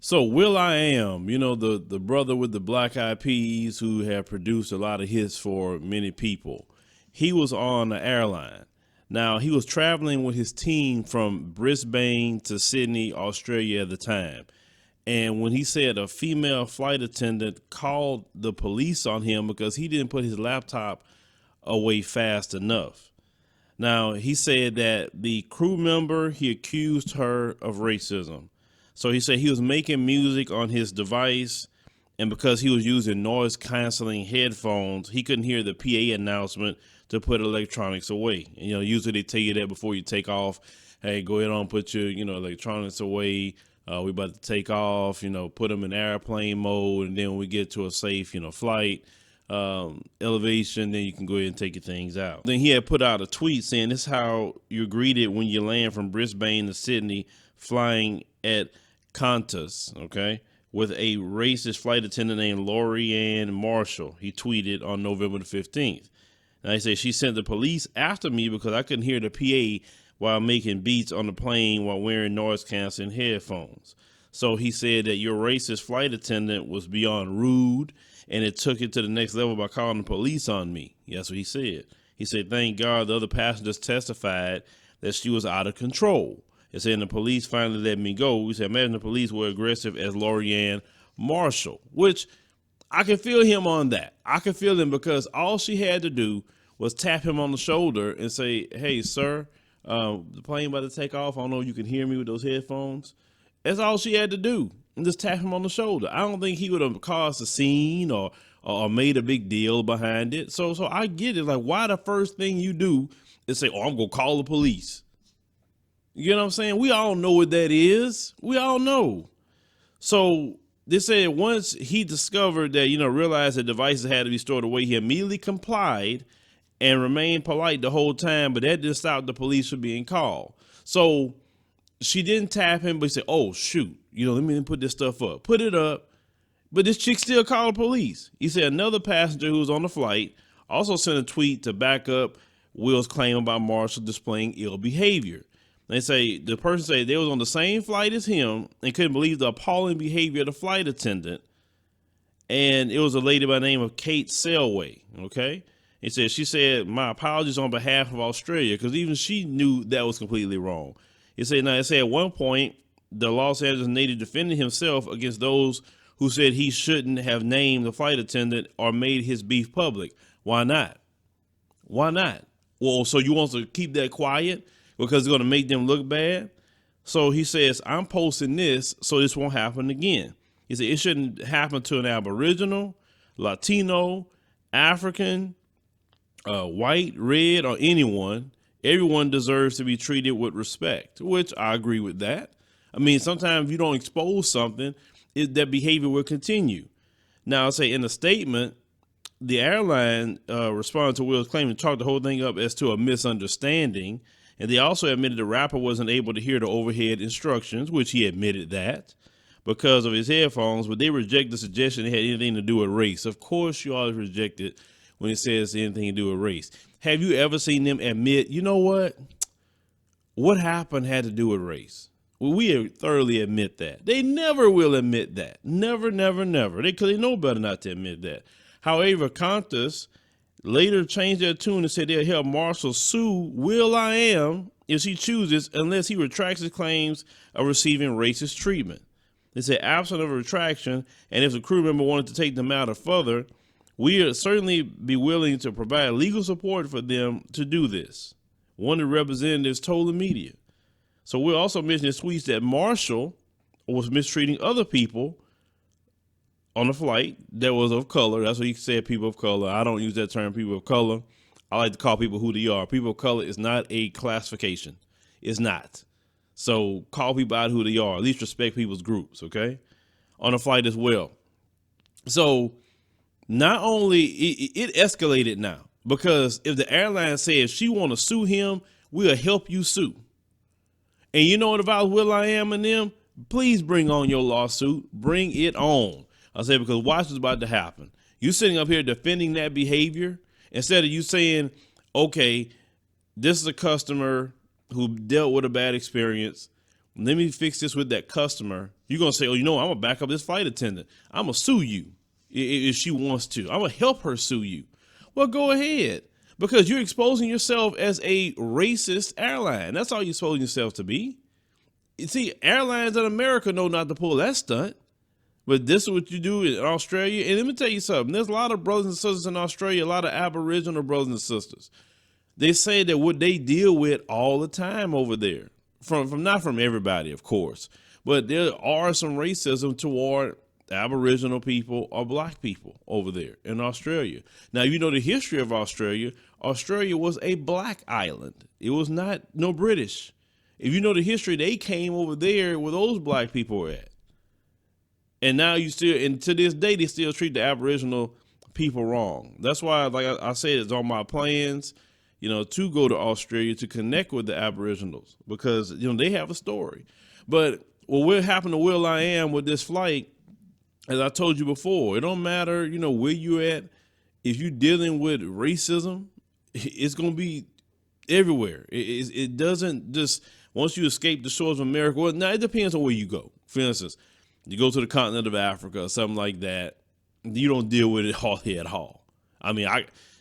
So Will.I.Am, the brother with the Black Eyed Peas who have produced a lot of hits for many people, he was on the airline. Now, he was traveling with his team from Brisbane to Sydney, Australia at the time. And when he said a female flight attendant called the police on him because he didn't put his laptop away fast enough. Now, he said that the crew member, he accused her of racism. So he said he was making music on his device, and because he was using noise canceling headphones, he couldn't hear the PA announcement to put electronics away. And, usually they tell you that before you take off. Hey, go ahead on, put your, electronics away. We about to take off, put them in airplane mode. And then when we get to a safe, flight, elevation, then you can go ahead and take your things out. Then he had put out a tweet saying this is how you're greeted when you land from Brisbane to Sydney flying at Qantas, okay, with a racist flight attendant named Will.I.Am Marshall. He tweeted on November the 15th. And he said she sent the police after me because I couldn't hear the PA while making beats on the plane while wearing noise canceling headphones. So he said that your racist flight attendant was beyond rude, and it took it to the next level by calling the police on me. That's what he said. He said, thank God the other passengers testified that she was out of control. It said the police finally let me go. He said, imagine the police were aggressive as Will.I.Am Marshall, which I can feel him on that. I can feel him because all she had to do was tap him on the shoulder and say, hey, sir, the plane about to take off. I don't know if you can hear me with those headphones. That's all she had to do. And just tap him on the shoulder. I don't think he would have caused a scene or made a big deal behind it. So I get it. Like, why the first thing you do is say, oh, I'm going to call the police. You know what I'm saying? We all know what that is. We all know. So they said once he discovered that, realized that devices had to be stored away, he immediately complied and remained polite the whole time. But that didn't stop the police from being called. So she didn't tap him, but he said, oh, shoot, let me put this stuff up. Put it up. But this chick still called the police. He said another passenger who was on the flight also sent a tweet to back up Will's claim about Marshall displaying ill behavior. They say the person said they was on the same flight as him and couldn't believe the appalling behavior of the flight attendant. And it was a lady by the name of Kate Selway. Okay. He said, she said, my apologies on behalf of Australia, because even she knew that was completely wrong. He said, now, it said at one point, the Los Angeles native defended himself against those who said he shouldn't have named the flight attendant or made his beef public. Why not? Why not? Well, so you want to keep that quiet because it's going to make them look bad? So he says, I'm posting this so this won't happen again. He said it shouldn't happen to an Aboriginal, Latino, African, white, red, or anyone. Everyone deserves to be treated with respect, which I agree with that. I mean, sometimes if you don't expose something, that behavior will continue. Now, I'll say in a statement, the airline responded to Will's claim and chalked the whole thing up as to a misunderstanding. And they also admitted the rapper wasn't able to hear the overhead instructions, which he admitted that, because of his headphones, but they reject the suggestion it had anything to do with race. Of course, you always reject it when it says anything to do with race. Have you ever seen them admit, you know what happened had to do with race? Well, we thoroughly admit that. They never will admit that. Never, never, never. Because they know better not to admit that. However, Qantas later changed their tune and said they'll help Marshall sue Will.I.Am if she chooses, unless he retracts his claims of receiving racist treatment. They said, absent of a retraction, and if the crew member wanted to take the matter further, we would certainly be willing to provide legal support for them to do this. One of the representatives told the media. So we'll also mention in tweets that Marshall was mistreating other people on the flight that was of color. That's what he said, people of color. I don't use that term, people of color. I like to call people who they are. People of color is not a classification. It's not. So call people out who they are. At least respect people's groups, okay? On the flight as well. So not only it escalated now, because if the airline says she want to sue him, we'll help you sue. And you know what about Will.I.Am and them? Please bring on your lawsuit. Bring it on. I say, because watch what's about to happen. You sitting up here defending that behavior instead of you saying, okay, this is a customer who dealt with a bad experience. Let me fix this with that customer You're going to say, oh, I'm going to back up this flight attendant. I'm going to sue you if she wants to. I'm going to help her sue you. Well, go ahead, because you're exposing yourself as a racist airline. That's all you're exposing yourself to be. You see, airlines in America know not to pull that stunt. But this is what you do in Australia. And let me tell you something. There's a lot of brothers and sisters in Australia, a lot of Aboriginal brothers and sisters. They say that what they deal with all the time over there, from not from everybody, of course, but there are some racism toward Aboriginal people or black people over there in Australia. Now, you know the history of Australia. Australia was a black island. It was not no British. If you know the history, they came over there where those black people were at. And now and to this day, they still treat the Aboriginal people wrong. That's why, like I said, it's on my plans, to go to Australia to connect with the Aboriginals, because, they have a story. But what happened to Will.I.Am with this flight, as I told you before, it don't matter, where you at. If you're dealing with racism, it's going to be everywhere. It doesn't just, once you escape the shores of America, well, now it depends on where you go. For instance, you go to the continent of Africa or something like that, you don't deal with it hardly at all. I mean,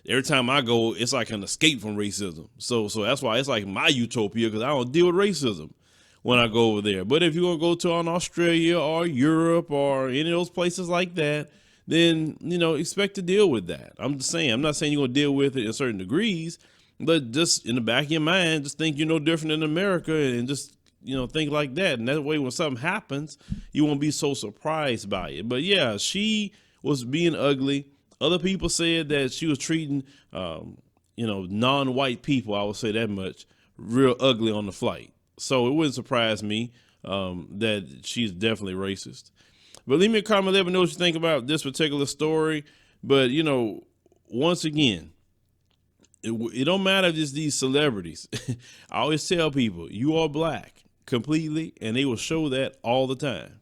every time I go, it's like an escape from racism. So that's why it's like my utopia, because I don't deal with racism when I go over there. But if you're going to go to Australia or Europe or any of those places like that, then, expect to deal with that. I'm just saying, I'm not saying you're going to deal with it in certain degrees, but just in the back of your mind, just think you're no different in America, and just, think like that. And that way, when something happens, you won't be so surprised by it. But yeah, she was being ugly. Other people said that she was treating, non-white people, I would say that much, real ugly on the flight. So it wouldn't surprise me that she's definitely racist. But leave me a comment, let me know what you think about this particular story. But, once again, it don't matter if it's these celebrities. I always tell people, you are black completely, and they will show that all the time.